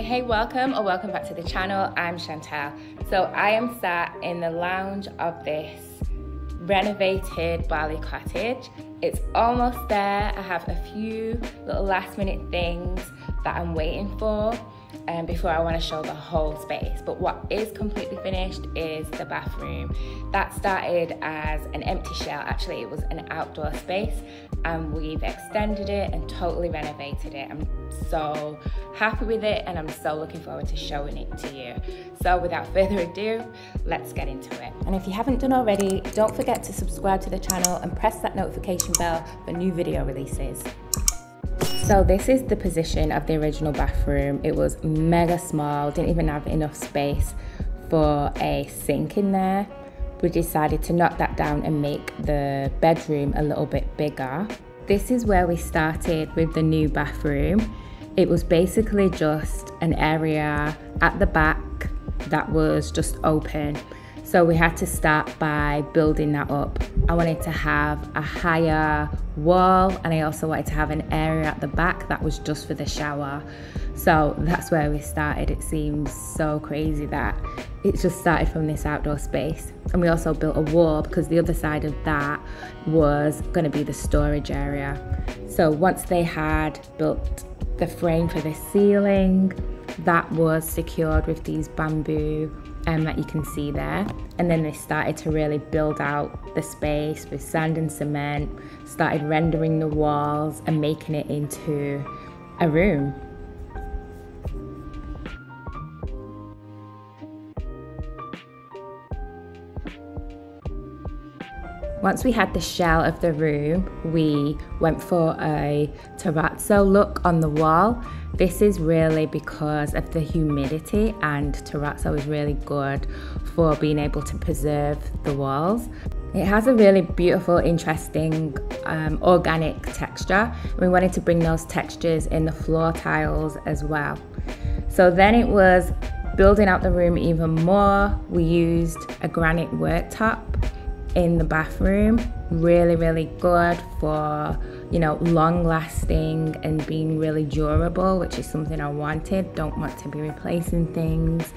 Hey, welcome or welcome back to the channel. I'm Chantal. So I am sat in the lounge of this renovated Bali cottage. It's almost there. I have a few little last minute things that I'm waiting for before I want to show the whole space. But what is completely finished is the bathroom. That started as an empty shell. Actually, it was an outdoor space and we've extended it and totally renovated it. I'm so happy with it and I'm so looking forward to showing it to you. So without further ado, let's get into it. And if you haven't done already, don't forget to subscribe to the channel and press that notification bell for new video releases. So this is the position of the original bathroom. It was mega small, didn't even have enough space for a sink in there. We decided to knock that down and make the bedroom a little bit bigger. This is where we started with the new bathroom. It was basically just an area at the back that was just open. So we had to start by building that up. I wanted to have a higher wall and I also wanted to have an area at the back that was just for the shower. So that's where we started. It seems so crazy that it just started from this outdoor space. And we also built a wall because the other side of that was going to be the storage area. So once they had built the frame for the ceiling, that was secured with these bamboo that you can see there, and then they started to really build out the space with sand and cement, started rendering the walls and making it into a room. Once we had the shell of the room, we went for a terrazzo look on the wall. This is really because of the humidity, and terrazzo is really good for being able to preserve the walls. It has a really beautiful, interesting, organic texture. We wanted to bring those textures in the floor tiles as well. So then it was building out the room even more. We used a granite worktop in the bathroom. Really good for, you know, long lasting and being really durable, which is something I wanted. Don't want to be replacing things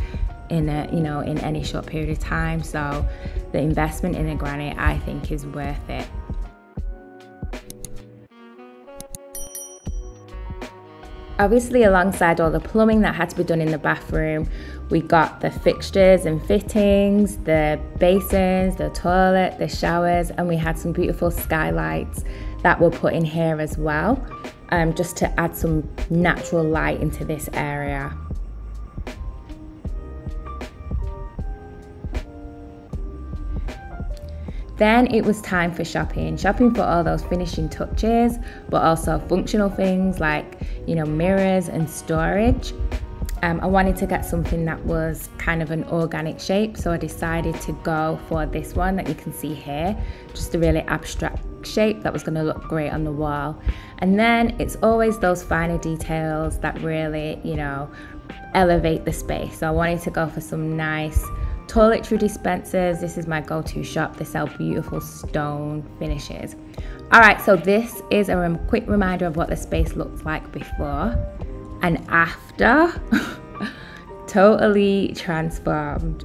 in in any short period of time. So the investment in the granite, I think, is worth it. Obviously, alongside all the plumbing that had to be done in the bathroom, we got the fixtures and fittings, the basins, the toilet, the showers, and we had some beautiful skylights that were put in here as well, just to add some natural light into this area. Then it was time for shopping for all those finishing touches, but also functional things like, you know, mirrors and storage. I wanted to get something that was kind of an organic shape, so I decided to go for this one that you can see here, just a really abstract shape that was going to look great on the wall. And then it's always those finer details that really, you know, elevate the space. So I wanted to go for some nice toiletry dispensers. This is my go-to shop. They sell beautiful stone finishes. All right, so this is a quick reminder of what the space looked like before and after. Totally transformed.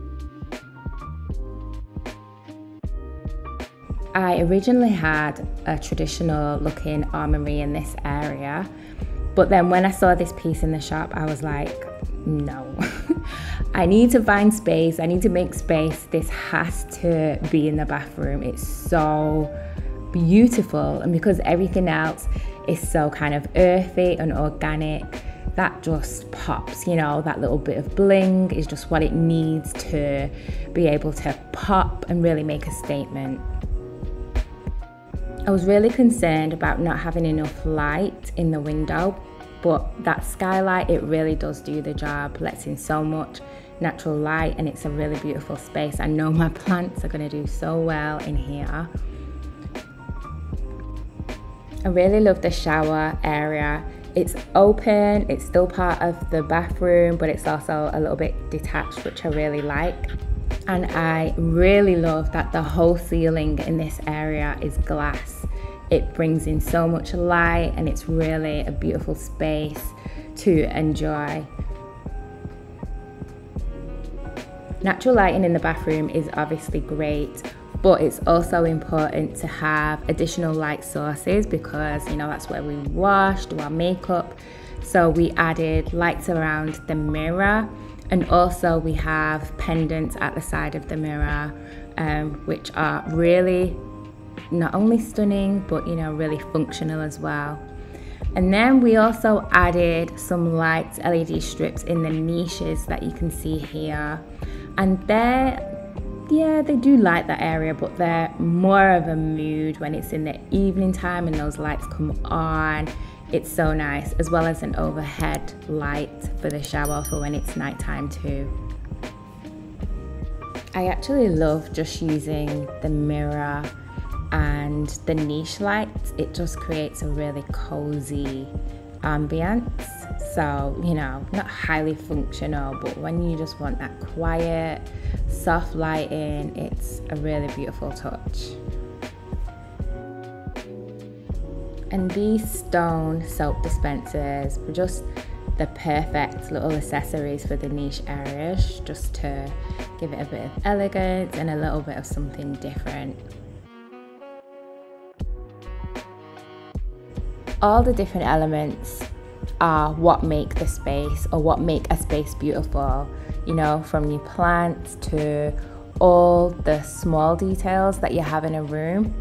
I originally had a traditional looking armory in this area, but then when I saw this piece in the shop, I was like, no. I need to find space. I need to make space. This has to be in the bathroom. It's so beautiful, and because everything else is so kind of earthy and organic, that just pops, you know, that little bit of bling is just what it needs to be able to pop and really make a statement. I was really concerned about not having enough light in the window, but that skylight, it really does do the job, lets in so much natural light, and it's a really beautiful space. I know my plants are going to do so well in here. I really love the shower area. It's open, it's still part of the bathroom, but it's also a little bit detached, which I really like. And I really love that the whole ceiling in this area is glass. It brings in so much light and it's really a beautiful space to enjoy. Natural lighting in the bathroom is obviously great, but it's also important to have additional light sources because, you know, that's where we wash, do our makeup. So we added lights around the mirror, and also we have pendants at the side of the mirror, which are really not only stunning, but, you know, really functional as well. And then we also added some lights, LED strips in the niches that you can see here. And they do light that area, but they're more of a mood when it's in the evening time and those lights come on. It's so nice, as well as an overhead light for the shower for when it's nighttime too. I actually love just using the mirror and the niche lights. It just creates a really cozy ambience. So, you know, not highly functional, but when you just want that quiet, soft lighting, it's a really beautiful touch. And these stone soap dispensers were just the perfect little accessories for the niche areas, just to give it a bit of elegance and a little bit of something different. All the different elements are what make the space, or what make a space beautiful, you know, from your plants to all the small details that you have in a room.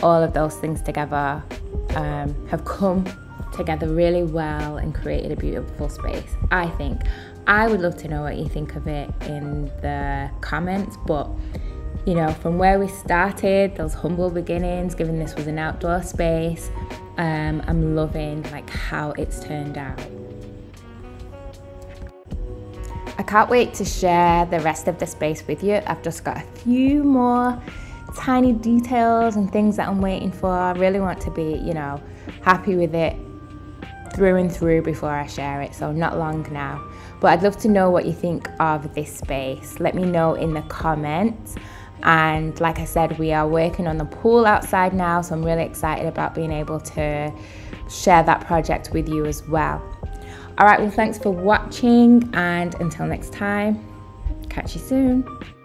All of those things together have come together really well and created a beautiful space, I think. I would love to know what you think of it in the comments, but you know, from where we started, those humble beginnings, given this was an outdoor space, I'm loving like how it's turned out. I can't wait to share the rest of the space with you. I've just got a few more tiny details and things that I'm waiting for. I really want to be, you know, happy with it through and through before I share it, so not long now. But I'd love to know what you think of this space. Let me know in the comments. And like I said, we are working on the pool outside now, so I'm really excited about being able to share that project with you as well. All right, well, thanks for watching, and until next time, catch you soon.